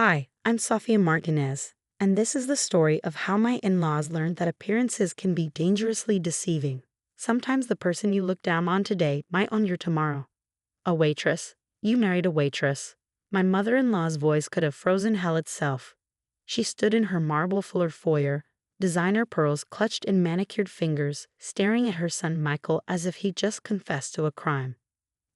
Hi, I'm Sophia Martinez, and this is the story of how my in-laws learned that appearances can be dangerously deceiving. Sometimes the person you look down on today might own your tomorrow. A waitress. You married a waitress. My mother-in-law's voice could have frozen hell itself. She stood in her marble-floor foyer, designer pearls clutched in manicured fingers, staring at her son Michael as if he'd just confessed to a crime.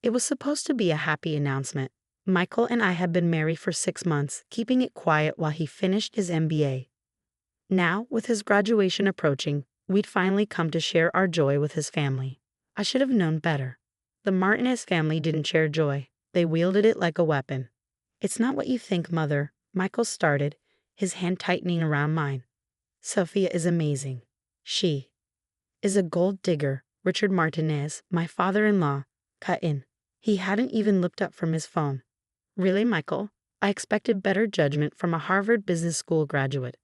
It was supposed to be a happy announcement. Michael and I had been married for 6 months, keeping it quiet while he finished his MBA. Now, with his graduation approaching, we'd finally come to share our joy with his family. I should have known better. The Martinez family didn't share joy. They wielded it like a weapon. "It's not what you think, Mother," Michael started, his hand tightening around mine. "Sophia is amazing. She is a gold digger," Richard Martinez, my father-in-law, cut in. He hadn't even looked up from his phone. "Really, Michael? I expected better judgment from a Harvard Business School graduate."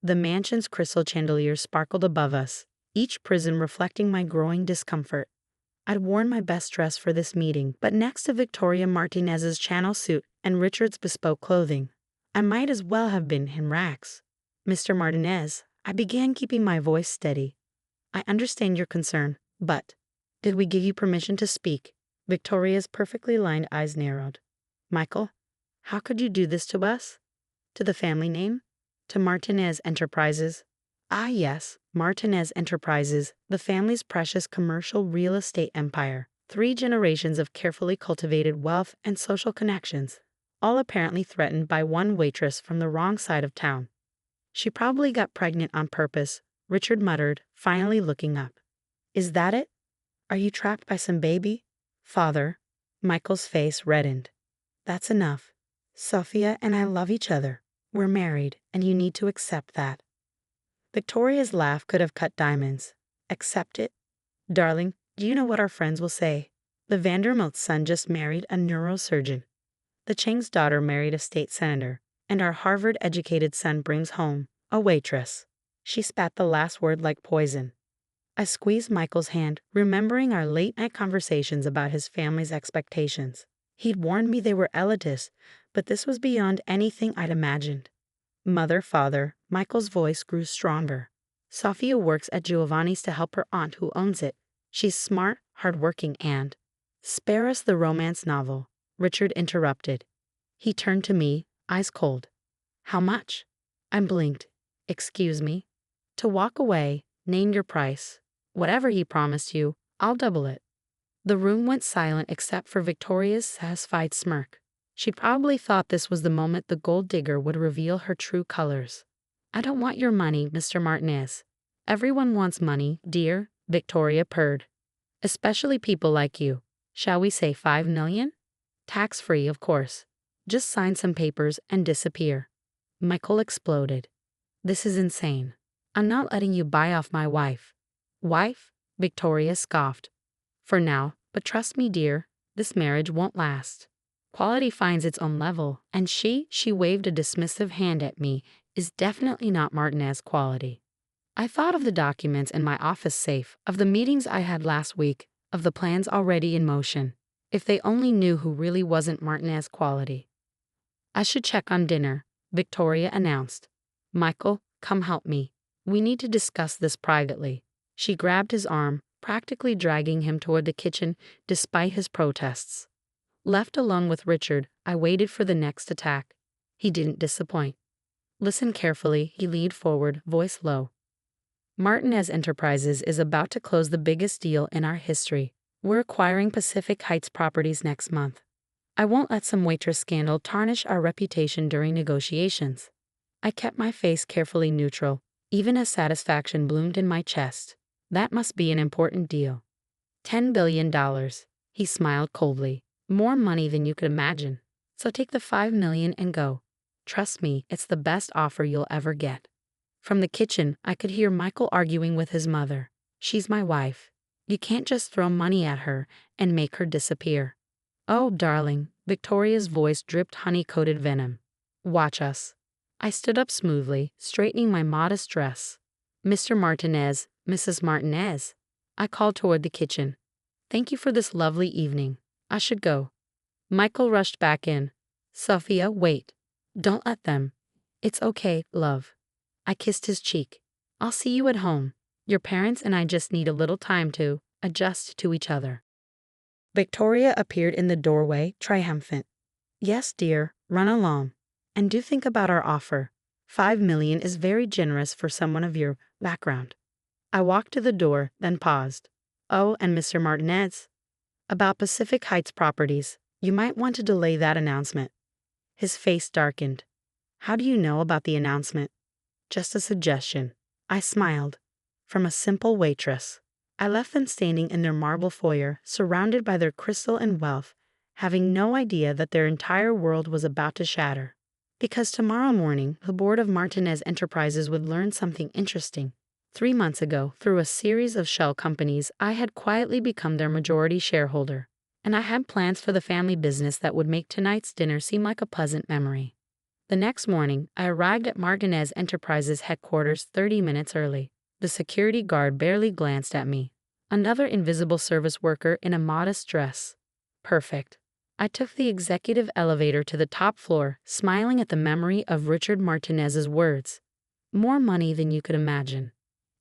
The mansion's crystal chandeliers sparkled above us, each prism reflecting my growing discomfort. I'd worn my best dress for this meeting, but next to Victoria Martinez's Channel suit and Richard's bespoke clothing, I might as well have been in rags. "Mr. Martinez," I began, keeping my voice steady, "I understand your concern, but did we give you permission to speak?" Victoria's perfectly lined eyes narrowed. "Michael, how could you do this to us? To the family name? To Martinez Enterprises?" "Ah, yes, Martinez Enterprises, the family's precious commercial real estate empire. 3 generations of carefully cultivated wealth and social connections, all apparently threatened by one waitress from the wrong side of town." "She probably got pregnant on purpose," Richard muttered, finally looking up. "Is that it? Are you trapped by some baby?" "Father," Michael's face reddened. "That's enough. Sophia and I love each other. We're married, and you need to accept that." Victoria's laugh could have cut diamonds. "Accept it? Darling, do you know what our friends will say? The Vanderbilt's son just married a neurosurgeon. The Chang's daughter married a state senator, and our Harvard-educated son brings home a waitress." She spat the last word like poison. I squeezed Michael's hand, remembering our late-night conversations about his family's expectations. He'd warned me they were elitist, but this was beyond anything I'd imagined. "Mother, father," Michael's voice grew stronger. "Sophia works at Giovanni's to help her aunt who owns it. She's smart, hardworking, and—" "Spare us the romance novel," Richard interrupted. He turned to me, eyes cold. "How much?" I blinked. "Excuse me?" "To walk away, name your price. Whatever he promised you, I'll double it." The room went silent except for Victoria's satisfied smirk. She probably thought this was the moment the gold digger would reveal her true colors. "I don't want your money, Mr. Martinez." "Everyone wants money, dear," Victoria purred. "Especially people like you. Shall we say 5 million? Tax-free, of course. Just sign some papers and disappear." Michael exploded. "This is insane. I'm not letting you buy off my wife." "Wife?" Victoria scoffed. "For now, but trust me, dear, this marriage won't last. Quality finds its own level, and she waved a dismissive hand at me, is definitely not Martinez quality." I thought of the documents in my office safe, of the meetings I had last week, of the plans already in motion. If they only knew who really wasn't Martinez quality. "I should check on dinner," Victoria announced. "Michael, come help me. We need to discuss this privately." She grabbed his arm, practically dragging him toward the kitchen despite his protests. Left alone with Richard, I waited for the next attack. He didn't disappoint. "Listen carefully," he leaned forward, voice low. "Martinez Enterprises is about to close the biggest deal in our history. We're acquiring Pacific Heights properties next month. I won't let some waitress scandal tarnish our reputation during negotiations." I kept my face carefully neutral, even as satisfaction bloomed in my chest. "That must be an important deal." $10 billion. He smiled coldly. "More money than you could imagine. So take the 5 million and go. Trust me, it's the best offer you'll ever get." From the kitchen, I could hear Michael arguing with his mother. "She's my wife. You can't just throw money at her and make her disappear." "Oh, darling," Victoria's voice dripped honey-coated venom. "Watch us." I stood up smoothly, straightening my modest dress. "Mr. Martinez, Mrs. Martinez." I called toward the kitchen. "Thank you for this lovely evening. I should go." Michael rushed back in. "Sophia, wait." Don't let them. It's okay, love. I kissed his cheek. I'll see you at home. Your parents and I just need a little time to adjust to each other. Victoria appeared in the doorway, triumphant. Yes, dear, run along. And do think about our offer. 5 million is very generous for someone of your background. I walked to the door, then paused. Oh, and Mr. Martinez? About Pacific Heights properties, you might want to delay that announcement. His face darkened. How do you know about the announcement? Just a suggestion. I smiled. From a simple waitress. I left them standing in their marble foyer, surrounded by their crystal and wealth, having no idea that their entire world was about to shatter. Because tomorrow morning, the board of Martinez Enterprises would learn something interesting. 3 months ago, through a series of shell companies, I had quietly become their majority shareholder, and I had plans for the family business that would make tonight's dinner seem like a pleasant memory. The next morning, I arrived at Martinez Enterprises headquarters 30 minutes early. The security guard barely glanced at me. Another invisible service worker in a modest dress. Perfect. I took the executive elevator to the top floor, smiling at the memory of Richard Martinez's words. More money than you could imagine.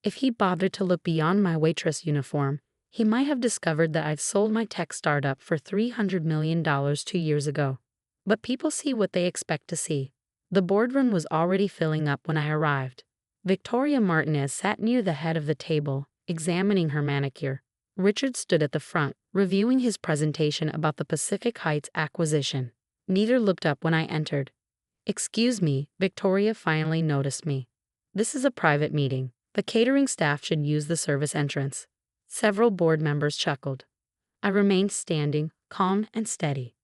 If he bothered to look beyond my waitress uniform, he might have discovered that I'd sold my tech startup for $300 million 2 years ago. But people see what they expect to see. The boardroom was already filling up when I arrived. Victoria Martinez sat near the head of the table, examining her manicure. Richard stood at the front, reviewing his presentation about the Pacific Heights acquisition. Neither looked up when I entered. Excuse me, Victoria finally noticed me. This is a private meeting. The catering staff should use the service entrance. Several board members chuckled. I remained standing, calm and steady.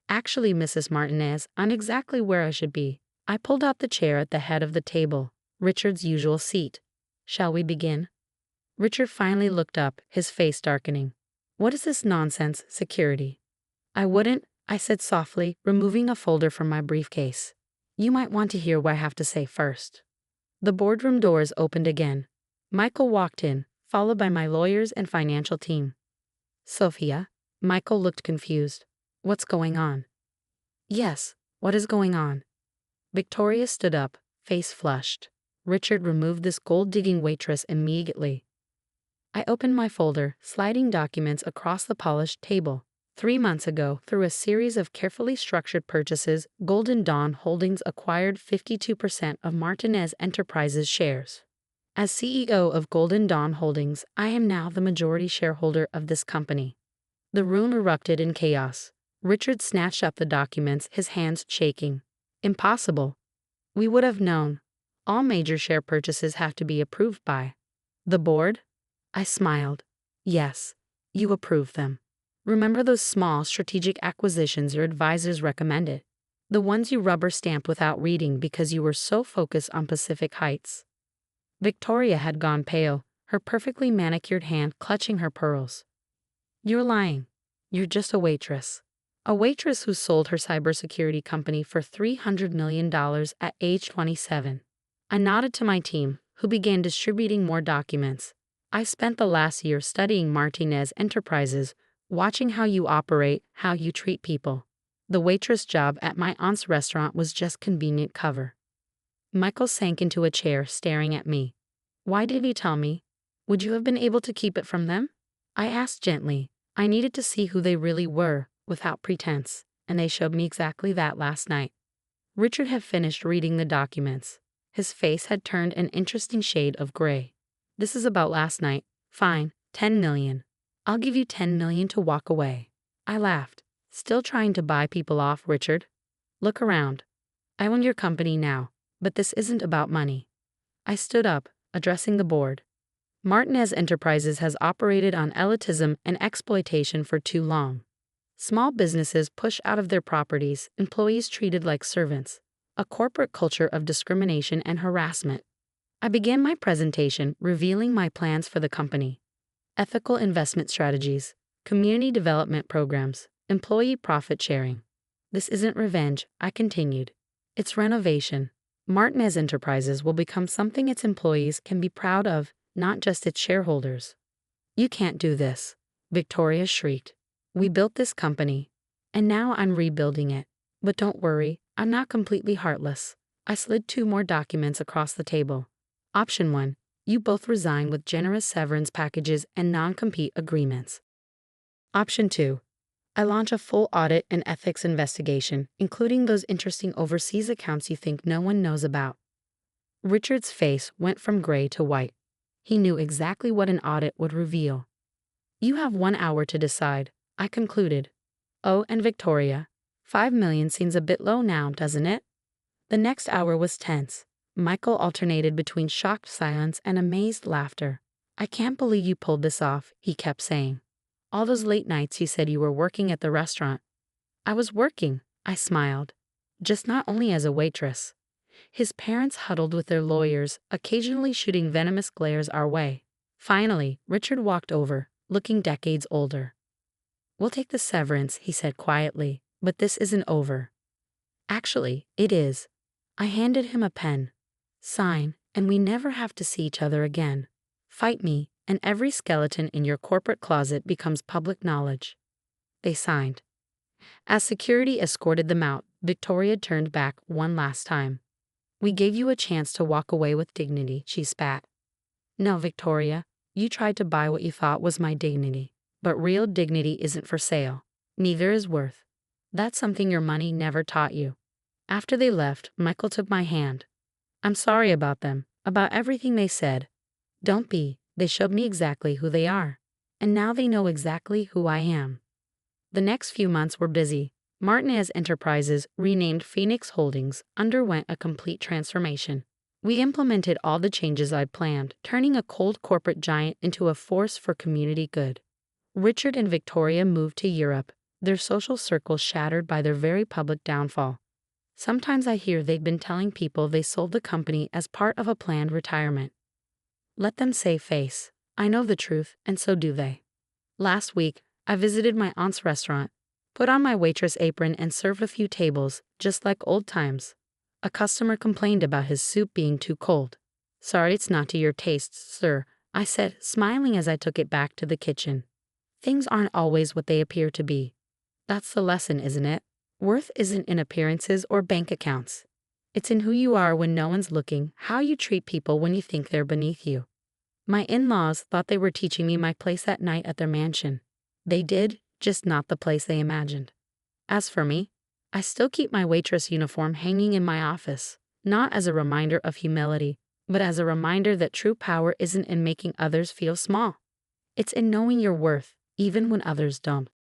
Actually, Mrs. Martinez, I'm exactly where I should be. I pulled out the chair at the head of the table, Richard's usual seat. Shall we begin? Richard finally looked up, his face darkening. What is this nonsense, security? I wouldn't, I said softly, removing a folder from my briefcase. You might want to hear what I have to say first. The boardroom doors opened again. Michael walked in, followed by my lawyers and financial team. Sophia? Michael looked confused. What's going on? Yes, what is going on? Victoria stood up, face flushed. Richard removed this gold-digging waitress immediately. I opened my folder, sliding documents across the polished table. 3 months ago, through a series of carefully structured purchases, Golden Dawn Holdings acquired 52% of Martinez Enterprises shares. As CEO of Golden Dawn Holdings, I am now the majority shareholder of this company. The room erupted in chaos. Richard snatched up the documents, his hands shaking. Impossible. We would have known. All major share purchases have to be approved by the board? I smiled. Yes, you approve them. Remember those small strategic acquisitions your advisors recommended? The ones you rubber stamped without reading because you were so focused on Pacific Heights. Victoria had gone pale, her perfectly manicured hand clutching her pearls. You're lying. You're just a waitress. A waitress who sold her cybersecurity company for $300 million at age 27. I nodded to my team, who began distributing more documents. I spent the last year studying Martinez Enterprises, watching how you operate, how you treat people. The waitress job at my aunt's restaurant was just convenient cover. Michael sank into a chair, staring at me. Why did you tell me? Would you have been able to keep it from them? I asked gently. I needed to see who they really were, without pretense, and they showed me exactly that last night. Richard had finished reading the documents. His face had turned an interesting shade of gray. This is about last night. Fine, 10 million. I'll give you 10 million to walk away. I laughed. Still trying to buy people off, Richard? Look around. I own your company now, but this isn't about money. I stood up, addressing the board. Martinez Enterprises has operated on elitism and exploitation for too long. Small businesses push out of their properties, employees treated like servants, a corporate culture of discrimination and harassment. I began my presentation revealing my plans for the company. Ethical investment strategies, community development programs, employee profit sharing. This isn't revenge, I continued. It's renovation. Martinez Enterprises will become something its employees can be proud of, not just its shareholders. You can't do this, Victoria shrieked. We built this company, and now I'm rebuilding it. But don't worry, I'm not completely heartless. I slid 2 more documents across the table. Option 1. You both resign with generous severance packages and non-compete agreements. Option 2. I launch a full audit and ethics investigation, including those interesting overseas accounts you think no one knows about. Richard's face went from gray to white. He knew exactly what an audit would reveal. You have 1 hour to decide, I concluded. Oh, and Victoria, 5 million seems a bit low now, doesn't it? The next hour was tense. Michael alternated between shocked silence and amazed laughter. I can't believe you pulled this off, he kept saying. All those late nights you said you were working at the restaurant. I was working, I smiled. Just not only as a waitress. His parents huddled with their lawyers, occasionally shooting venomous glares our way. Finally, Richard walked over, looking decades older. We'll take the severance, he said quietly, but this isn't over. Actually, it is. I handed him a pen. Sign, and we never have to see each other again. Fight me, and every skeleton in your corporate closet becomes public knowledge. They signed. As security escorted them out, Victoria turned back one last time. We gave you a chance to walk away with dignity, she spat. No, Victoria, you tried to buy what you thought was my dignity. But real dignity isn't for sale. Neither is worth. That's something your money never taught you. After they left, Michael took my hand. I'm sorry about them, about everything they said. Don't be, they showed me exactly who they are. And now they know exactly who I am. The next few months were busy. Martinez Enterprises, renamed Phoenix Holdings, underwent a complete transformation. We implemented all the changes I'd planned, turning a cold corporate giant into a force for community good. Richard and Victoria moved to Europe, their social circles shattered by their very public downfall. Sometimes I hear they've been telling people they sold the company as part of a planned retirement. Let them save face. I know the truth, and so do they. Last week, I visited my aunt's restaurant, put on my waitress apron and served a few tables, just like old times. A customer complained about his soup being too cold. Sorry it's not to your taste, sir, I said, smiling as I took it back to the kitchen. Things aren't always what they appear to be. That's the lesson, isn't it? Worth isn't in appearances or bank accounts. It's in who you are when no one's looking, how you treat people when you think they're beneath you. My in-laws thought they were teaching me my place at night at their mansion. They did, just not the place they imagined. As for me, I still keep my waitress uniform hanging in my office, not as a reminder of humility, but as a reminder that true power isn't in making others feel small. It's in knowing your worth, even when others don't.